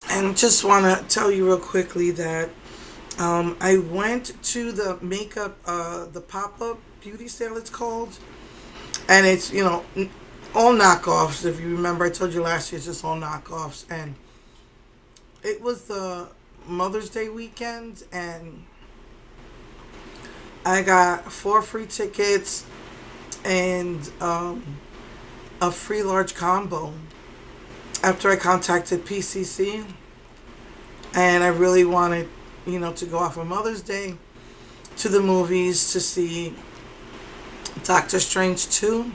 And just want to tell you real quickly that I went to the makeup, the pop up beauty sale, it's called. And it's, all knockoffs. If you remember, I told you last year it's just all knockoffs. And it was the Mother's Day weekend, and I got four free tickets and a free large combo after I contacted PCC. And I really wanted, to go out for Mother's Day to the movies to see Doctor Strange 2.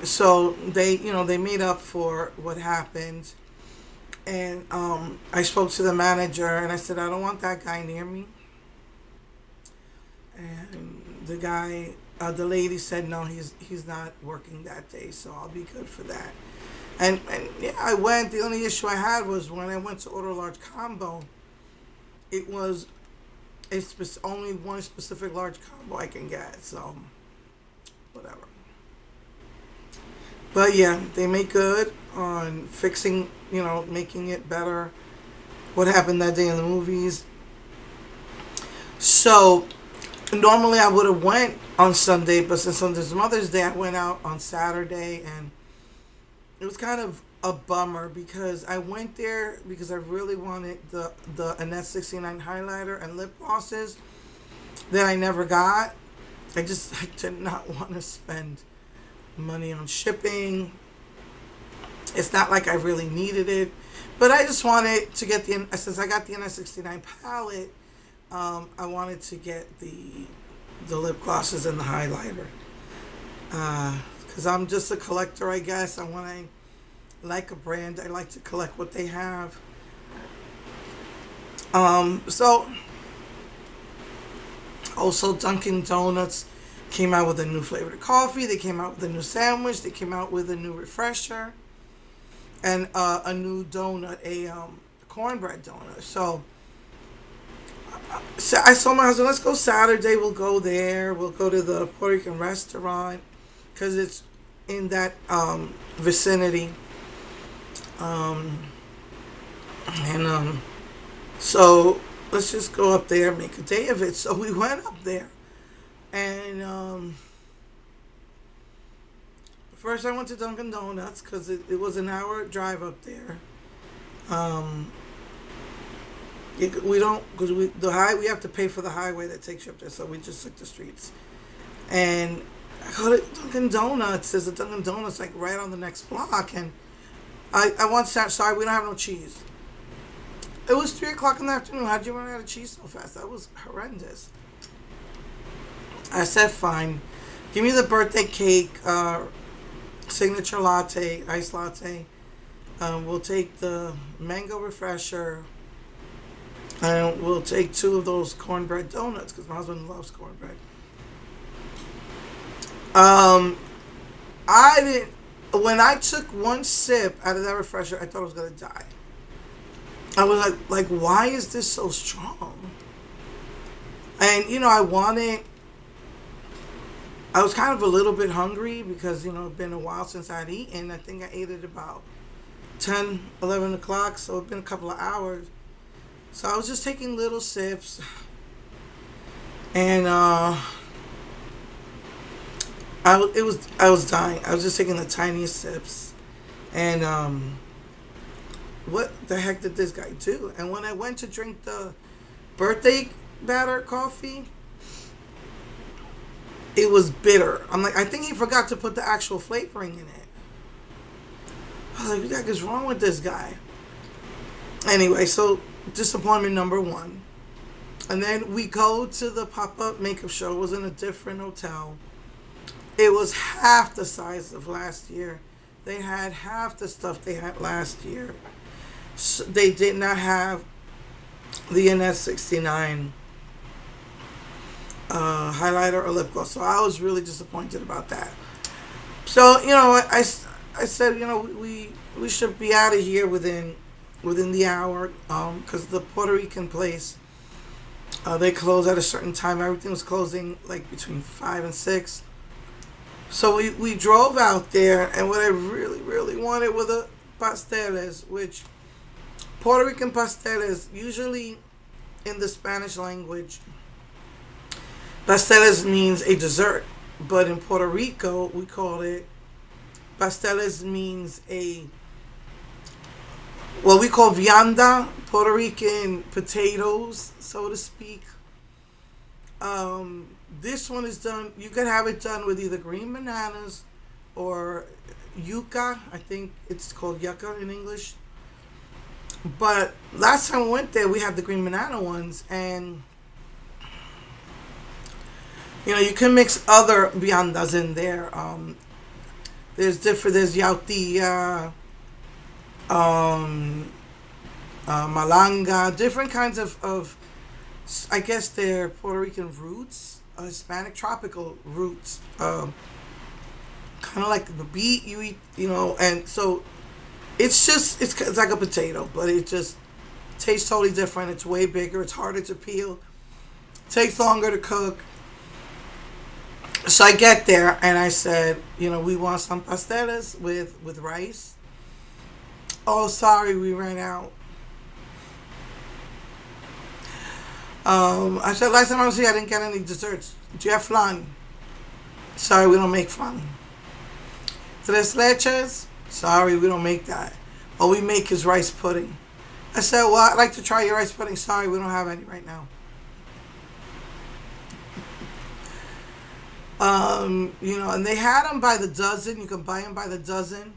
So they made up for what happened. And I spoke to the manager and I said, I don't want that guy near me. And the lady said, no, he's not working that day, so I'll be good for that. And yeah, I went. The only issue I had was when I went to order a large combo, it was only one specific large combo I can get, so whatever. But yeah, they make good on fixing, making it better. What happened that day in the movies. So normally I would have went on Sunday, but since Sunday's Mother's Day, I went out on Saturday, and it was kind of a bummer because I went there because I really wanted the Annette 69 highlighter and lip glosses that I never got. I did not want to spend money on shipping. It's not like I really needed it, but I just wanted to get since I got the Annette 69 palette, I wanted to get the lip glosses and the highlighter. Because I'm just a collector, I guess. And when I like a brand, I like to collect what they have. So also Dunkin' Donuts came out with a new flavored coffee. They came out with a new sandwich. They came out with a new refresher and a new donut, a cornbread donut. So I told my husband, let's go Saturday. We'll go there. We'll go to the Puerto Rican restaurant because it's in that vicinity. And so let's just go up there and make a day of it. So we went up there. And first I went to Dunkin' Donuts because it was an hour drive up there. We don't, because we have to pay for the highway that takes you up there, so we just took the streets. And I go to Dunkin' Donuts. There's a Dunkin' Donuts like right on the next block, and I once said, sorry, we don't have no cheese. It was 3 o'clock in the afternoon. How'd you run out of cheese so fast? That was horrendous. I said, fine. Give me the birthday cake, signature latte, iced latte. We'll take the mango refresher. And we'll take 2 of those cornbread donuts because my husband loves cornbread. I didn't. When I took one sip out of that refresher, I thought I was gonna die. I was like, why is this so strong? And I was kind of a little bit hungry because it's been a while since I'd eaten. I think I ate at about 10, 11 o'clock, so it's been a couple of hours. So I was just taking little sips, and I was dying. I was just taking the tiniest sips, and what the heck did this guy do? And when I went to drink the birthday batter coffee, it was bitter. I'm like, I think he forgot to put the actual flavoring in it. I was like, what the heck is wrong with this guy? Anyway, so disappointment number 1. And then we go to the pop-up makeup show. It was in a different hotel. It was half the size of last year. They had half the stuff they had last year. So they did not have the NS69 highlighter or lip gloss. So I was really disappointed about that. So, I said, we should be out of here within the hour, because the Puerto Rican place, they close at a certain time. Everything was closing like between 5 and 6. So we drove out there, and what I really, really wanted pasteles, which Puerto Rican pasteles, usually in the Spanish language, pasteles means a dessert. But in Puerto Rico, we call it pasteles means a, what we call vianda, Puerto Rican potatoes, so to speak. This one is done, you could have it done with either green bananas or yuca. I think it's called yucca in English. But last time we went there, we had the green banana ones, and you can mix other viandas in there. There's yautía, malanga, different kinds of I guess they're Puerto Rican roots, Hispanic tropical roots, kind of like the beet you eat, and so it's like a potato, but it just tastes totally different. It's way bigger. It's harder to peel. Takes longer to cook. So I get there and I said, we want some pasteles with rice. Oh, sorry, we ran out. I said last time I was here, I didn't get any desserts. Do you have flan? Sorry, we don't make flan. Tres leches? Sorry, we don't make that. All we make is rice pudding. I said, well, I'd like to try your rice pudding. Sorry, we don't have any right now. And they had them by the dozen. You can buy them by the dozen.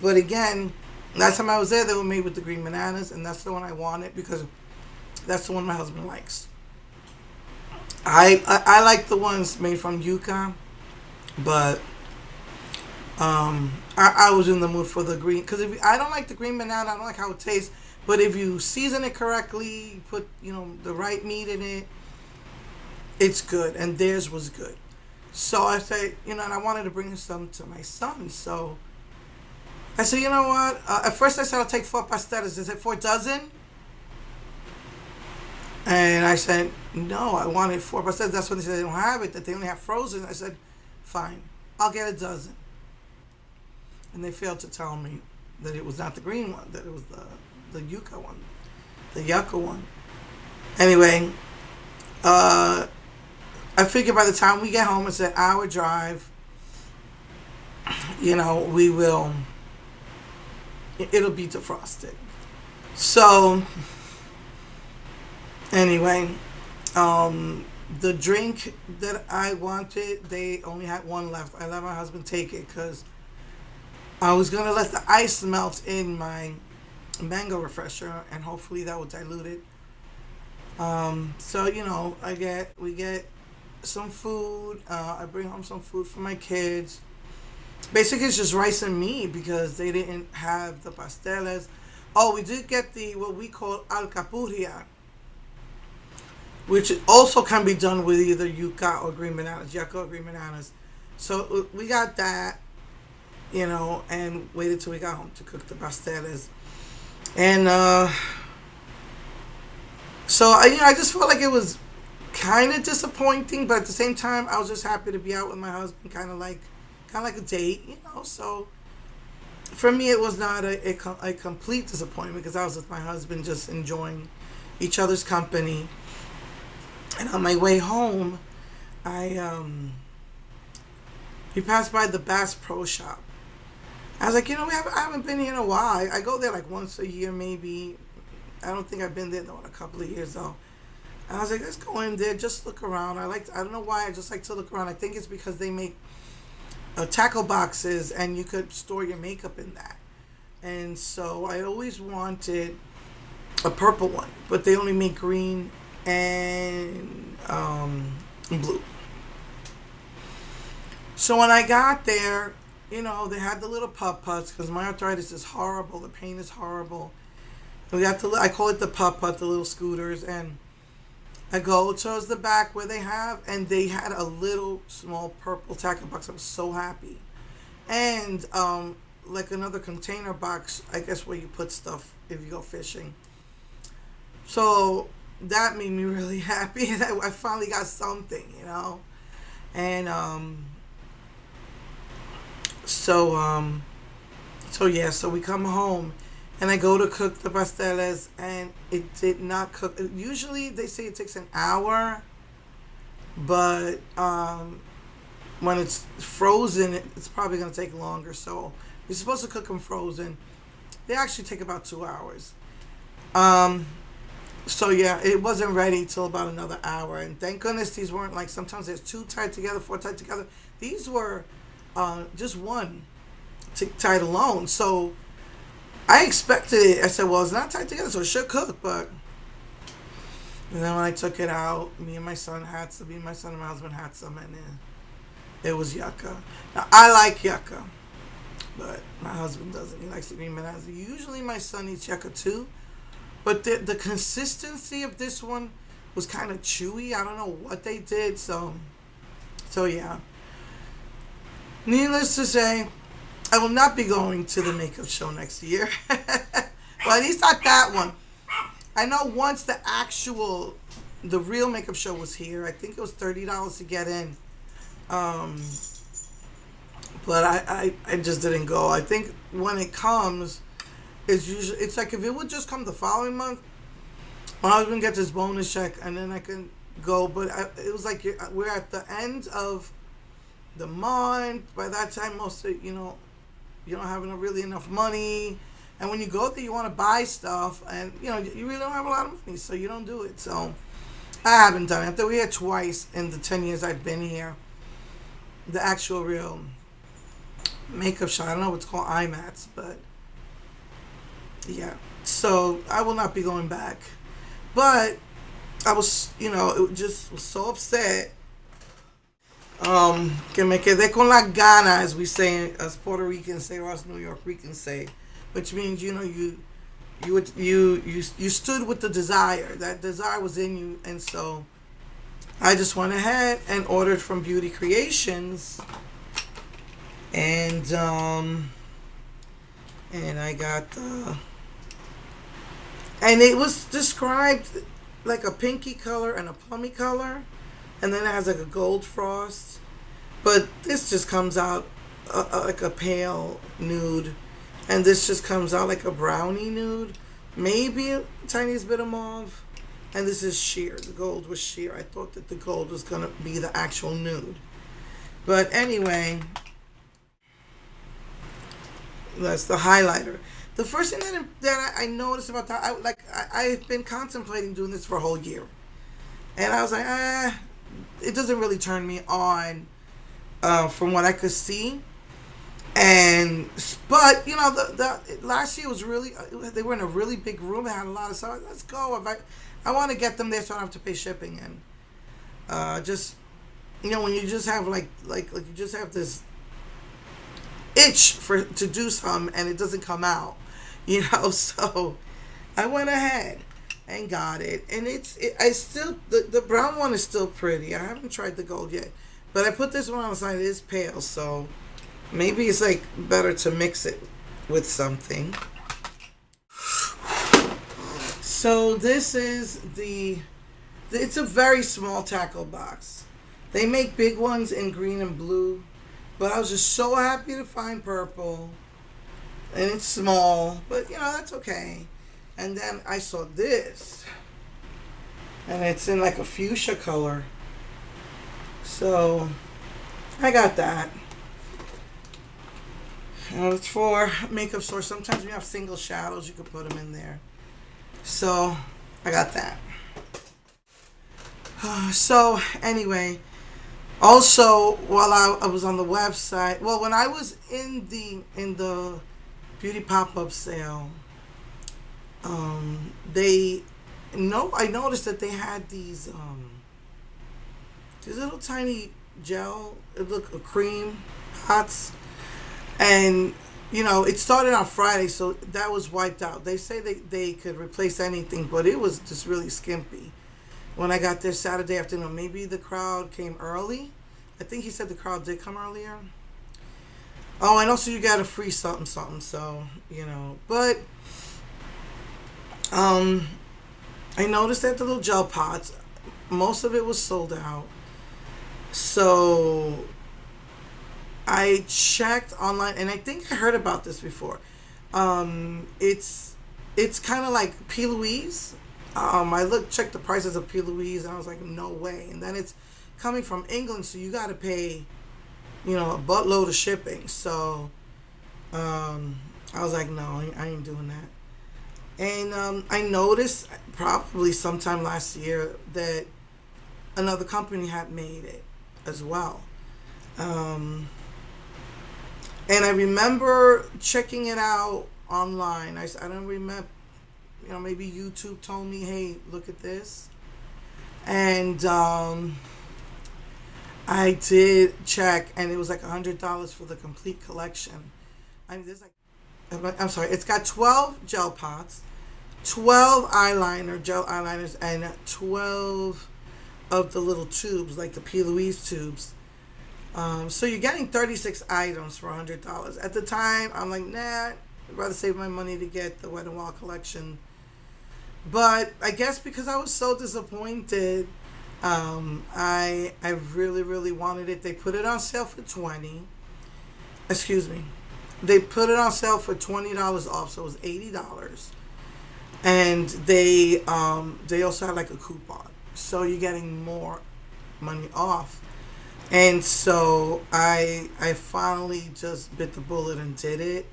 But again, last time I was there, they were made with the green bananas, and that's the one I wanted because that's the one my husband likes. I like the ones made from yuca, but I was in the mood for the green, because I don't like the green banana. I don't like how it tastes. But if you season it correctly, put the right meat in it, it's good. And theirs was good. So I said, and I wanted to bring some to my son. So I said, you know what? At first I said I'll take 4 pasteles. They said 4 dozen. And I said, no, I wanted 4 pasteles. That's when they said they don't have it, that they only have frozen. I said, fine, I'll get a dozen. And they failed to tell me that it was not the green one, that it was the yuca one, the yucca one. Anyway, I figured by the time we get home, it's an hour drive, we will, it'll be defrosted. So, anyway, the drink that I wanted, they only had one left. I let my husband take it because I was going to let the ice melt in my mango refresher, and hopefully that will dilute it. So, we get some food. I bring home some food for my kids. Basically, it's just rice and meat because they didn't have the pasteles. Oh, we did get what we call alcapurria, which also can be done with either yuca or green bananas, yucca or green bananas. So we got that, and waited till we got home to cook the pasteles. And so I just felt like it was kind of disappointing, but at the same time, I was just happy to be out with my husband, kind of like a date, So for me, it was not a complete disappointment because I was with my husband, just enjoying each other's company. And on my way home, we passed by the Bass Pro Shop. I was like, I haven't been here in a while. I go there like once a year, maybe. I don't think I've been there though in a couple of years though. And I was like, let's go in there, just look around. I don't know why, I just like to look around. I think it's because they make tackle boxes and you could store your makeup in that. And so I always wanted a purple one, but they only make green and blue. So when I got there, they had the little putt-putts because my arthritis is horrible. The pain is horrible. We got I call it the putt-putt, the little scooters. And I go towards the back where they had a little small purple tackle box. I was so happy. And like another container box, I guess, where you put stuff if you go fishing. So that made me really happy. I finally got something, And so So yeah, so we come home and I go to cook the pasteles and it did not cook. Usually they say it takes an hour, but when it's frozen, it's probably going to take longer. So you're supposed to cook them frozen. They actually take about 2 hours. Um, so yeah, it wasn't ready till about another hour. And thank goodness these weren't like sometimes there's two tied together, four tied together. These were just one tied alone. So I expected it. I said, well, it's not tied together, so it should cook. But and then when I took it out, me and my son had some. Me and my son and my husband had some, and it was yucca. Now I like yucca, but my husband doesn't. He likes to be manazzi. Usually my son eats yucca too, but the consistency of this one was kind of chewy. I don't know what they did. So yeah. Needless to say, I will not be going to the makeup show next year. Well, at least not that one. I know once the real makeup show was here. I think it was $30 to get in. But I just didn't go. I think when it comes, it's like if it would just come the following month, my husband gets his bonus check and then I can go. But it was like we're at the end of the month. By that time, most of you don't have really enough money. And when you go there, you want to buy stuff, and you really don't have a lot of money, so you don't do it. So I haven't done it. I think we had twice in the 10 years I've been here. The actual real makeup show. I don't know what's called IMATs, but yeah. So I will not be going back. But I was, it just was so upset. Que me quedé con la gana, as we say, as Puerto Ricans say, or as New York Ricans say, which means you stood with the desire. That desire was in you, and so I just went ahead and ordered from Beauty Creations, and I got and it was described like a pinky color and a plummy color. And then it has like a gold frost. But this just comes out like a pale nude. And this just comes out like a brownie nude. Maybe a tiniest bit of mauve. And this is sheer. The gold was sheer. I thought that the gold was going to be the actual nude. But anyway, that's the highlighter. The first thing that I noticed about that, I've been contemplating doing this for a whole year. And I was like, it doesn't really turn me on from what I could see. But the last year was really, they were in a really big room. They had a lot of stuff. Let's go. I want to get them there so I don't have to pay shipping. And just when you just have like you just have this itch to do something and it doesn't come out, So I went ahead and got it, and I still the brown one is still pretty. I haven't tried the gold yet, but I put this one on the side. It is pale, so maybe it's like better to mix it with something. So this is it's a very small tackle box. They make big ones in green and blue, but I was just so happy to find purple, and it's small, but that's okay. And then I saw this, and it's in like a fuchsia color. So I got that. And it's for makeup store. Sometimes we have single shadows, you can put them in there. So I got that. So anyway, also while I was on the website, well, when I was in the beauty pop-up sale, I noticed that they had these little tiny gel, it looked a cream pots, and it started on Friday, so that was wiped out. They say they could replace anything, but it was just really skimpy when I got there Saturday afternoon. Maybe the crowd came early. I think he said the crowd did come earlier. Oh, and also you got a free something, so but I noticed that the little gel pots, most of it was sold out. So I I checked online, and I think I heard about this before. It's kind of like P. Louise. I checked the prices of P. Louise, and I was like, no way. And then it's coming from England, so you got to pay, a buttload of shipping. So I was like, no, I ain't doing that. And I noticed probably sometime last year that another company had made it as well. And I remember checking it out online. I don't remember, maybe YouTube told me, hey, look at this. And I did check, and it was like $100 for the complete collection. I mean, I'm sorry, it's got 12 gel pots, 12 gel eyeliners, and 12 of the little tubes, like the P. Louise tubes. So you're getting 36 items for $100. At the time, I'm like, nah, I'd rather save my money to get the Wet n Wild collection. But I guess because I was so disappointed, I really, really wanted it. They put it on sale for $20. Excuse me. They put it on sale for $20 off, so it was $80. And they also had like a coupon, so you're getting more money off. And so I finally just bit the bullet and did it.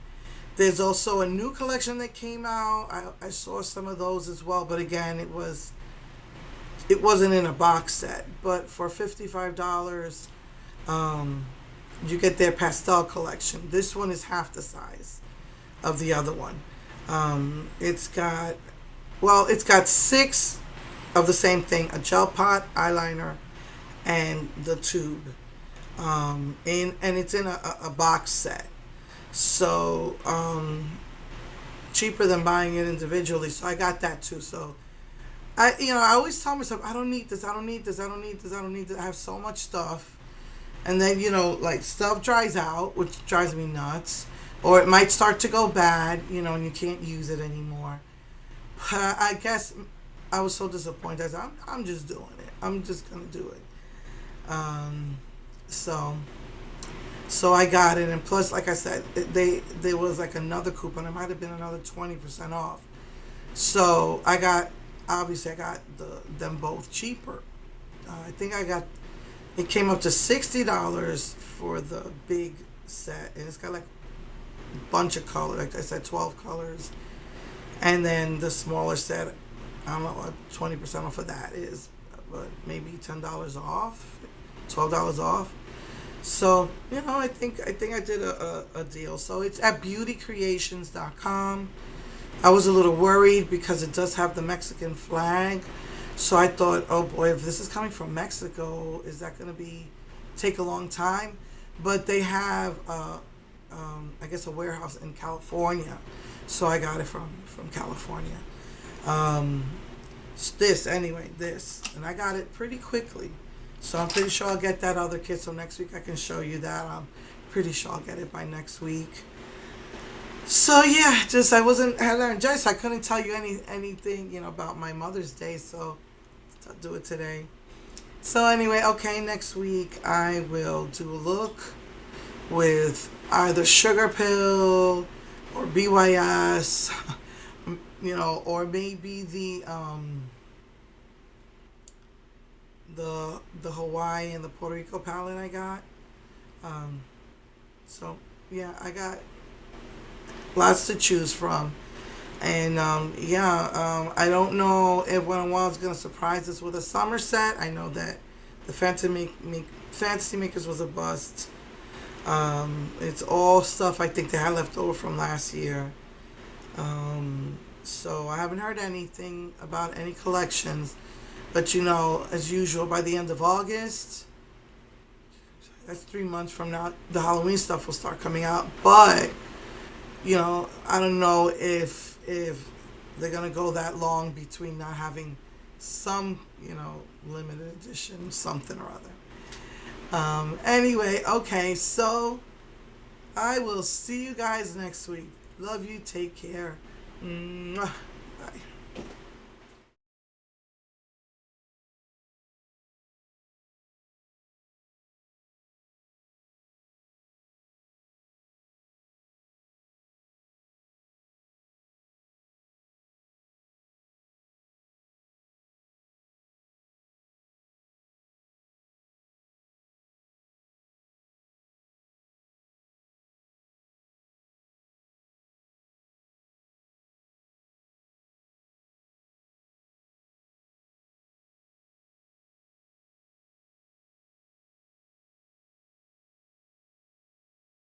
There's also a new collection that came out. I saw some of those as well, but again, it wasn't in a box set. But for $55, you get their pastel collection. This one is half the size of the other one. It's got 6 of the same thing: a gel pot, eyeliner, and the tube. And it's in a box set. So cheaper than buying it individually. So I got that too. So I always tell myself, I don't need this, I don't need this, I don't need this, I don't need this. I have so much stuff. And then, like, stuff dries out, which drives me nuts. Or it might start to go bad, and you can't use it anymore. But I guess I was so disappointed. I said, I'm just doing it. I'm just going to do it. So I got it. And plus, like I said, there was like another coupon. It might have been another 20% off. So I got them both cheaper. I think it came up to $60 for the big set, and it's got like a bunch of colors. Like I said, 12 colors. And then the smaller set, I don't know what 20% off of that is, but maybe $10 off, $12 off. So I think I did a deal. So it's at beautycreations.com. I was a little worried because it does have the Mexican flag. So I thought, oh boy, if this is coming from Mexico, is that going to take a long time? But they have, I guess, a warehouse in California. So I got it from California. This, and I got it pretty quickly. So I'm pretty sure I'll get that other kit. So next week I can show you that. I'm pretty sure I'll get it by next week. So yeah, I wasn't Heather and Joyce. I couldn't tell you anything, about my Mother's Day. So I'll do it today. So anyway, okay, next week I will do a look with either Sugar Pill or BYS, or maybe the Hawaii and the Puerto Rico palette I got. So yeah, I got lots to choose from. And I don't know if Wet n Wild's going to surprise us with a summer set. I know that the Fantasy Makers was a bust. It's all stuff I think they had left over from last year. So I haven't heard anything about any collections. But as usual, by the end of August, that's 3 months from now, the Halloween stuff will start coming out. But I don't know if they're gonna go that long between not having some limited edition something or other. Anyway, okay, so I will see you guys next week. Love you. Take care. Mwah. Bye.